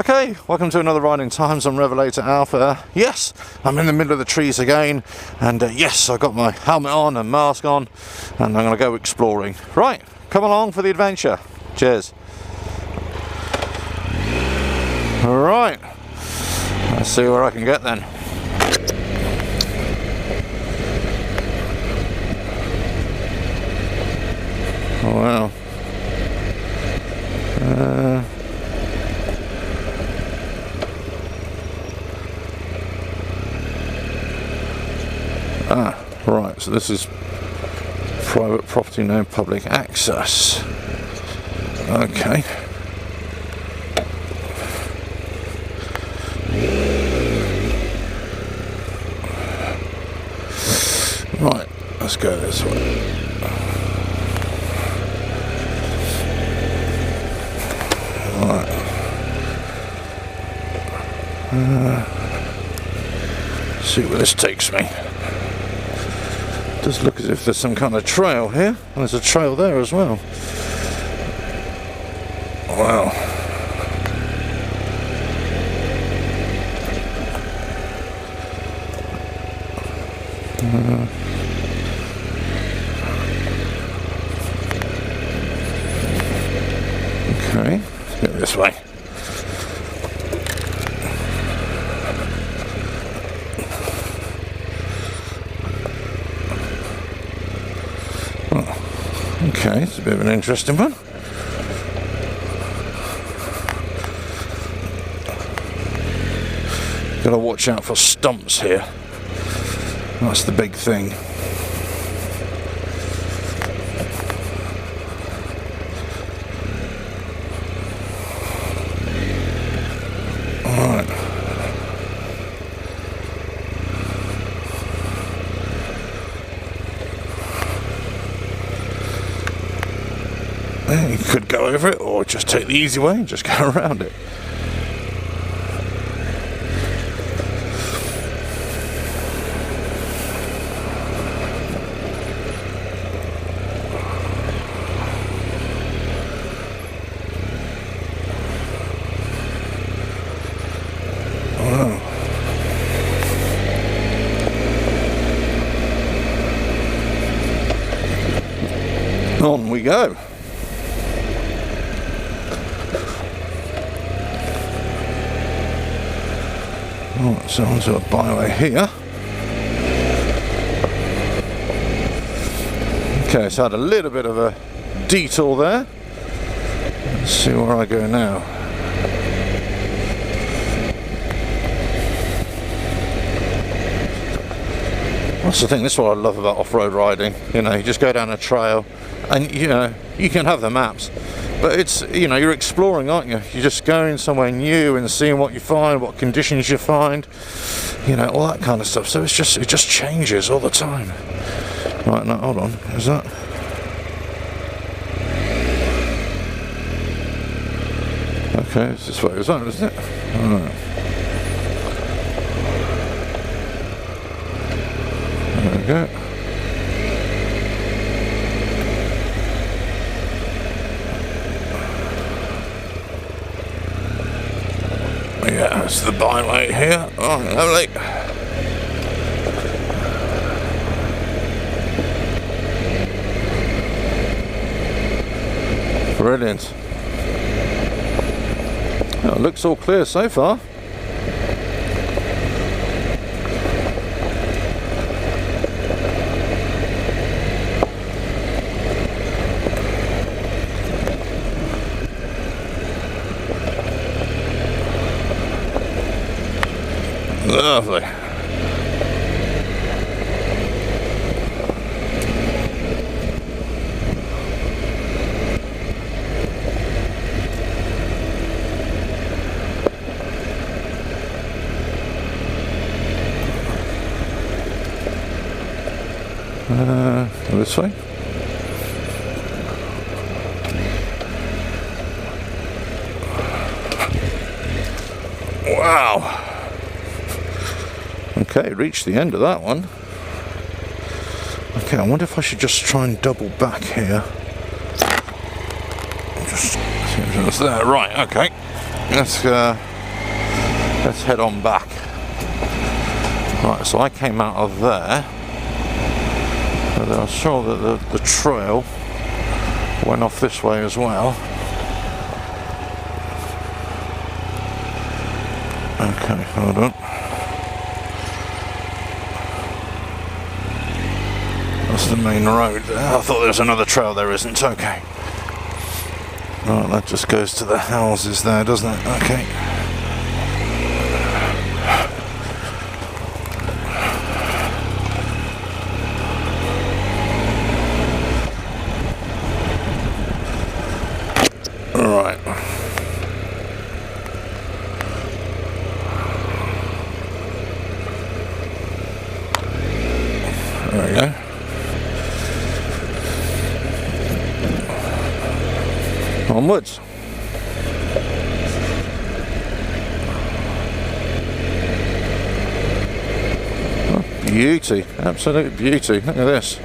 Okay, welcome to another Riding Times on RevelatorAlf. Yes, I'm in the middle of the trees again, and yes, I've got my helmet on and mask on, and I'm going to go exploring. Right, come along for the adventure. Cheers. Alright, let's see where I can get then. Oh wow. Right, so this is private property, no public access. Okay. Right, let's go this way. Right. See where this takes me. Does look as if there's some kind of trail here. And there's a trail there as well. Wow. Okay, let's go this way. Okay, it's a bit of an interesting one. Gotta watch out for stumps here. That's the big thing. Alright. You could go over it, or just take the easy way and just go around it. Wow. On we go. Right, so onto a byway here. Okay, so I had a little bit of a detour there. Let's see where I go now. That's the thing, this is what I love about off-road riding. You know, you just go down a trail and, you know, you can have the maps. But it's, you know, you're exploring, aren't you? You're just going somewhere new and seeing what you find, what conditions you find, you know, all that kind of stuff. So it's just, it just changes all the time. Right, now, hold on, is that? Okay, it's this way, is that, isn't it? All right. There we go. Yeah, that's the byway here. Oh, lovely. Brilliant. Well, it looks all clear so far. Lovely. This way. Wow. Okay, reached the end of that one. Okay, I wonder if I should just try and double back here. Just see if it's there. Right, okay. Let's let's head on back. Right, so I came out of there, but I saw that the trail went off this way as well. Okay, hold on. That's the main road there. I thought there was another trail, there isn't. Okay. Right, that just goes to the houses there, doesn't it? Okay. Right. There we go. Onwards. Oh, beauty, absolute beauty. Look at this.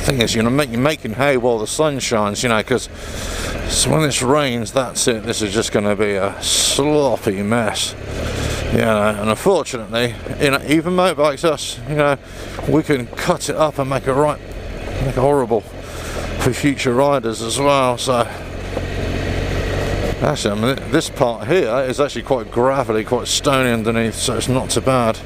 Thing is, you're making hay while the sun shines, you know, because when this rains, that's it. This is just going to be a sloppy mess. You know, and unfortunately, you know, even motorbikes, us, you know, we can cut it up and make it horrible for future riders as well. So, actually, I mean, this part here is actually quite gravelly, quite stony underneath, so it's not too bad.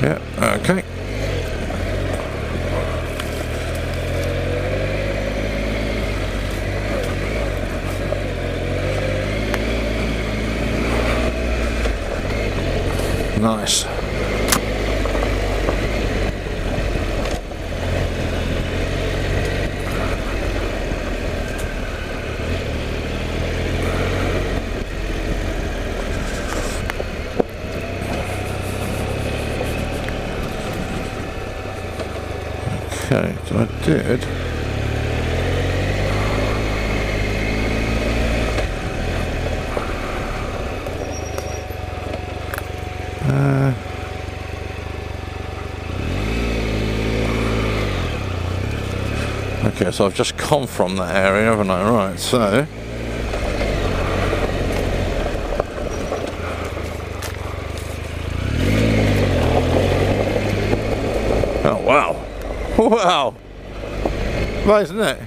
Yeah, okay. Nice. Okay, so I did. Okay, so I've just come from that area, haven't I? Right, so oh wow. Wow, amazing, isn't it?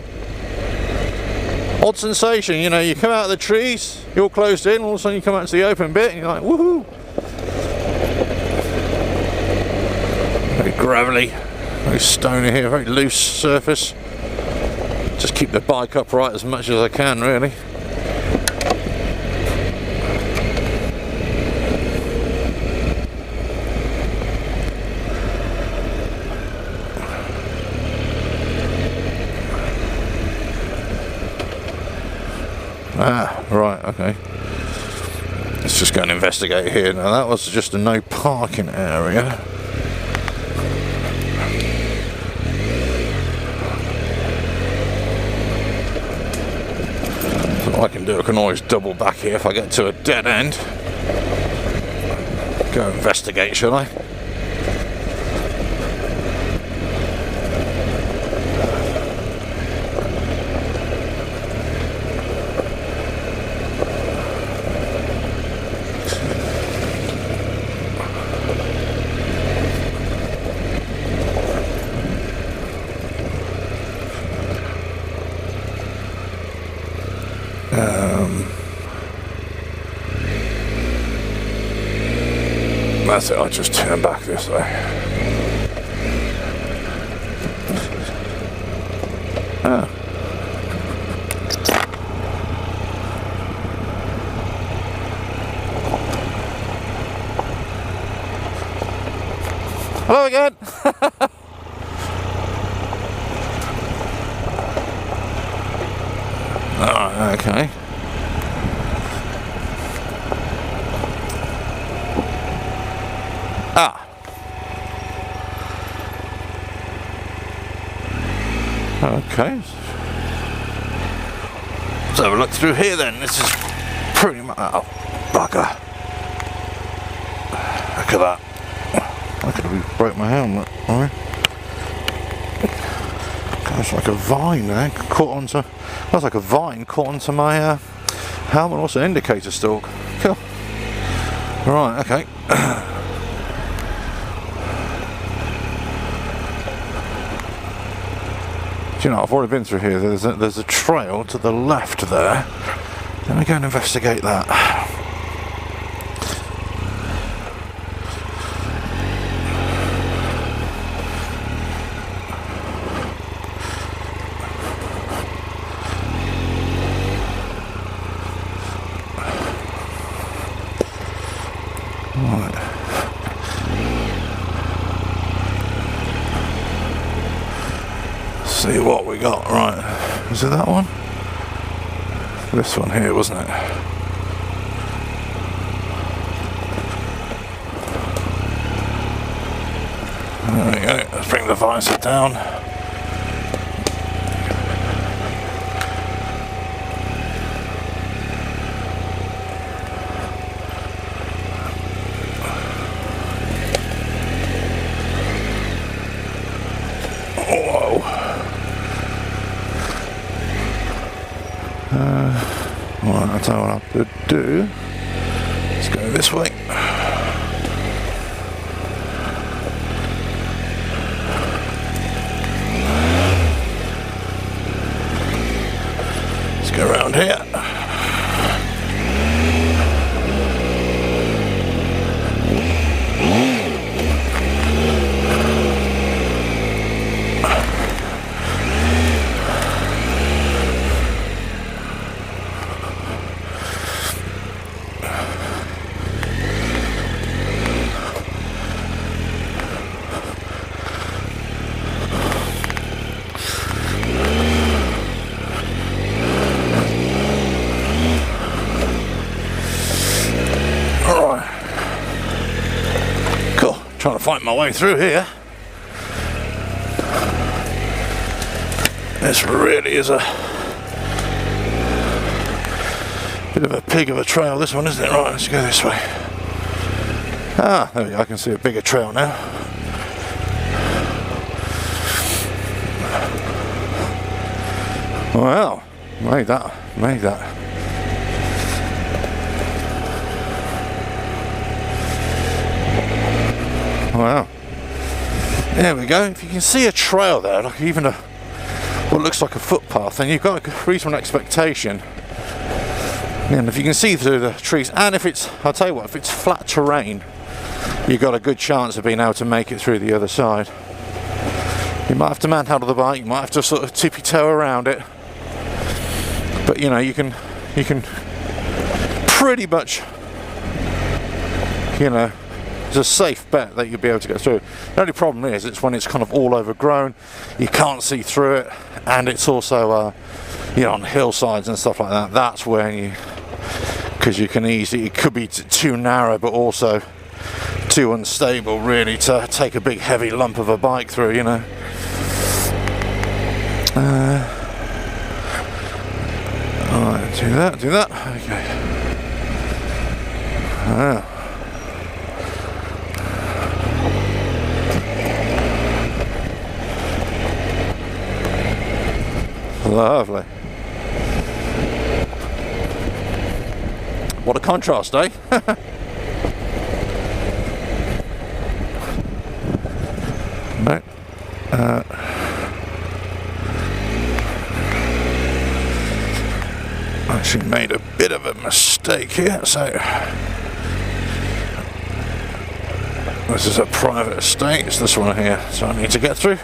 Odd sensation, you know, you come out of the trees, you're closed in, all of a sudden you come out to the open bit and you're like, woohoo! Very gravelly, very stony here, very loose surface. Just keep the bike upright as much as I can, really. Ah, right, okay. Let's just go and investigate here. Now that was just a no parking area. So what I can do, I can always double back here if I get to a dead end. Go investigate, shall I? That's it, I'll just turn back this way. Ah. Hello again. Alright, okay. Ah. Okay. Let's have a look through here then. This is pretty much... Oh, bugger. Look at that. I could have broke my helmet. Right? That's like a vine there. Caught onto... That's like a vine caught onto my helmet. Also indicator stalk. Cool. Right, okay. You know, I've already been through here. There's a trail to the left there. Let me go and investigate that. Right. See what we got. Right, is it that one? This one here, wasn't it? There we go. Let's bring the visor down. Right, I'll tell you what I have to do. Let's go this way. Let's go around here. Trying to find my way through here. This really is a bit of a pig of a trail, this one, isn't it? Right, let's go this way. Ah, there we go, I can see a bigger trail now. Well, made that. Wow. There we go. If you can see a trail there, like even what looks like a footpath, then you've got a reasonable expectation. And if you can see through the trees, and if it's, I'll tell you what, if it's flat terrain, you've got a good chance of being able to make it through the other side. You might have to manhandle the bike, you might have to sort of tippy toe around it, but you know, you can pretty much, you know, it's a safe bet that you'll be able to get through. The only problem is it's when it's kind of all overgrown, you can't see through it, and it's also you know, on hillsides and stuff like that. That's when you, because you can easily, it could be too narrow but also too unstable really to take a big heavy lump of a bike through, you know. Alright, do that, okay. Lovely. What a contrast, eh? Right. Actually made a bit of a mistake here, so this is a private estate, it's this one here, so I need to get through.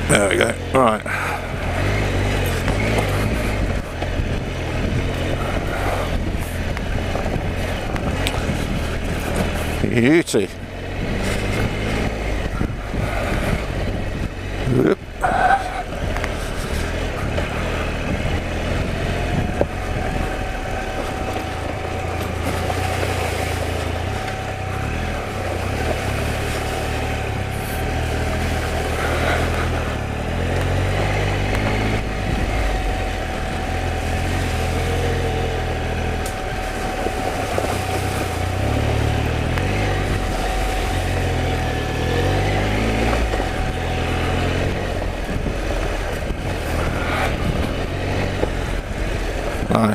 There we go, right. Beauty. Whoop.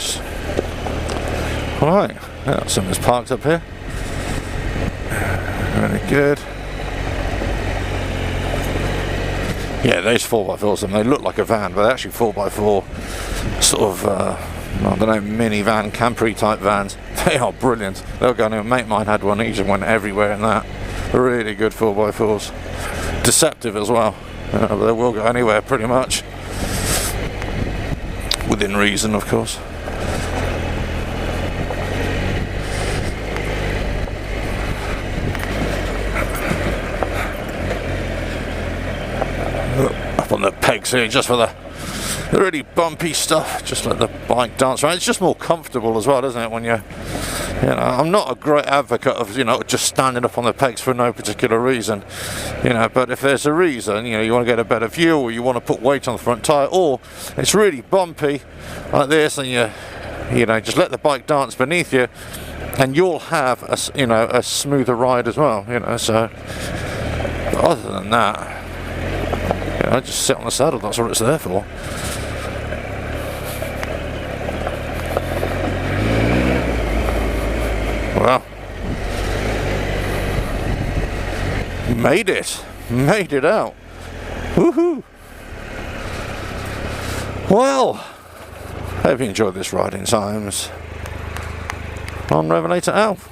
nice. Right, yeah, something's parked up here. Really good. Yeah, those 4x4s, and they look like a van, but they're actually 4x4 sort of, I don't know, minivan, campery type vans. They are brilliant. They'll go in. A mate of mine had one, he just went everywhere in that. Really good 4x4s. Deceptive as well, but they will go anywhere pretty much. Within reason, of course. Up on the pegs here, just for the really bumpy stuff, just let the bike dance around. It's just more comfortable as well, isn't it, when you're, you know, I'm not a great advocate of, you know, just standing up on the pegs for no particular reason, you know, but if there's a reason, you know, you want to get a better view, or you want to put weight on the front tyre, or it's really bumpy like this, and you know, just let the bike dance beneath you, and you'll have a, you know, a smoother ride as well, you know. So but other than that, you know, I just sit on the saddle, that's what it's there for. Well, made it out. Woohoo! Well, hope you enjoyed this riding times on RevelatorAlf.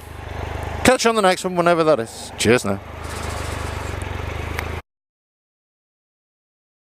Catch you on the next one, whenever that is. Cheers now.